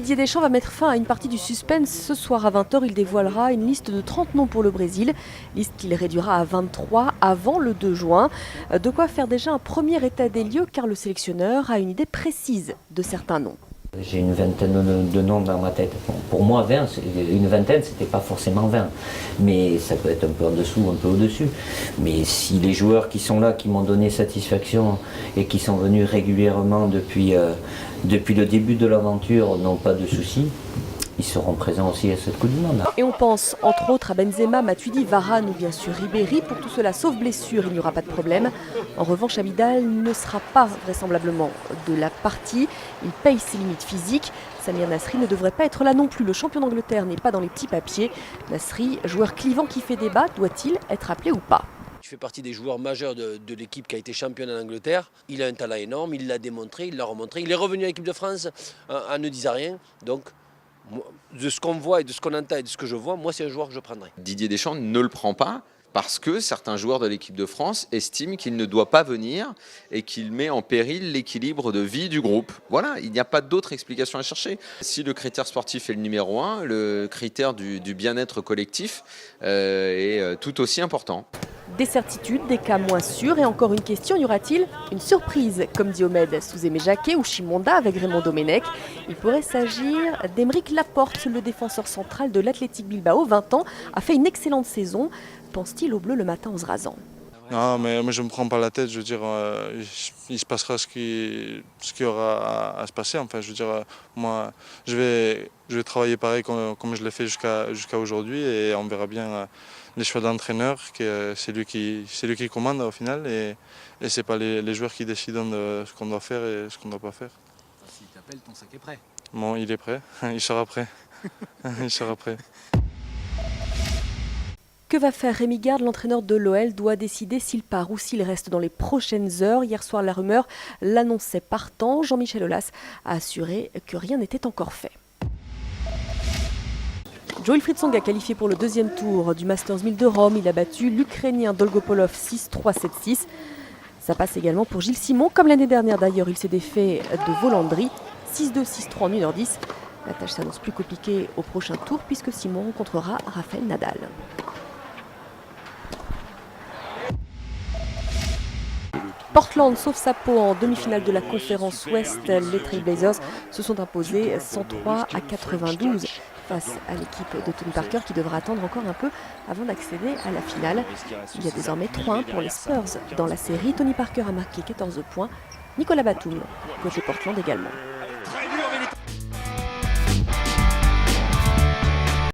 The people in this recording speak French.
Didier Deschamps va mettre fin à une partie du suspense. Ce soir à 20 h, il dévoilera une liste de 30 noms pour le Brésil. Liste qu'il réduira à 23 avant le 2 juin. De quoi faire déjà un premier état des lieux car le sélectionneur a une idée précise de certains noms. J'ai une vingtaine de noms dans ma tête. Bon, pour moi, 20, une vingtaine, c'était pas forcément 20. Mais ça peut être un peu en dessous, un peu au-dessus. Mais si les joueurs qui sont là, qui m'ont donné satisfaction et qui sont venus régulièrement depuis le début de l'aventure, n'ont pas de soucis, ils seront présents aussi à cette Coupe du Monde. Et on pense entre autres à Benzema, Matuidi, Varane ou bien sûr Ribéry. Pour tout cela, sauf blessure, il n'y aura pas de problème. En revanche, Abidal ne sera pas vraisemblablement de la partie. Il paye ses limites physiques. Samir Nasri ne devrait pas être là non plus. Le champion d'Angleterre n'est pas dans les petits papiers. Nasri, joueur clivant qui fait débat, doit-il être appelé ou pas ? Il fait partie des joueurs majeurs de l'équipe qui a été championne en Angleterre. Il a un talent énorme, il l'a démontré, il l'a remontré. Il est revenu à l'équipe de France en ne disant rien. Donc, de ce qu'on voit et de ce qu'on entend et de ce que je vois, moi c'est un joueur que je prendrai. Didier Deschamps ne le prend pas parce que certains joueurs de l'équipe de France estiment qu'il ne doit pas venir et qu'il met en péril l'équilibre de vie du groupe. Voilà, il n'y a pas d'autre explication à chercher. Si le critère sportif est le numéro 1, le critère du bien-être collectif est tout aussi important. Des certitudes, des cas moins sûrs et encore une question, y aura-t-il une surprise? Comme dit Omed sous Aimé Jacquet ou Chimonda avec Raymond Domenech. Il pourrait s'agir d'Aymeric Laporte, le défenseur central de l'Athletic Bilbao, 20 ans, a fait une excellente saison. Pense-t-il au bleu le matin en se rasant? Non, mais moi je ne me prends pas la tête, je veux dire, il se passera ce qui aura à se passer. Enfin, je veux dire, moi je vais travailler pareil comme je l'ai fait jusqu'à aujourd'hui et on verra bien les choix d'entraîneur, c'est lui qui commande au final et ce n'est pas les joueurs qui décident de ce qu'on doit faire et ce qu'on ne doit pas faire. S'il t'appelle, ton sac est prêt. Bon, il est prêt, il sera prêt. Il sera prêt. Que va faire Rémi Garde? L'entraîneur de l'OL doit décider s'il part ou s'il reste dans les prochaines heures. Hier soir, la rumeur l'annonçait partant. Jean-Michel Aulas a assuré que rien n'était encore fait. Jo-Wilfried Tsonga a qualifié pour le deuxième tour du Masters 1000 de Rome. Il a battu l'Ukrainien Dolgopolov 6-3, 7-6. Ça passe également pour Gilles Simon. Comme l'année dernière d'ailleurs, il s'est défait de Volandry 6-2, 6-3 en 1h10. La tâche s'annonce plus compliquée au prochain tour puisque Simon rencontrera Rafael Nadal. Portland sauve sa peau en demi-finale de la conférence Ouest. Les Trailblazers se sont imposés 103-92 face à l'équipe de Tony Parker qui devra attendre encore un peu avant d'accéder à la finale. Il y a désormais 3-1 pour les Spurs dans la série. Tony Parker a marqué 14 points. Nicolas Batum, côté Portland également.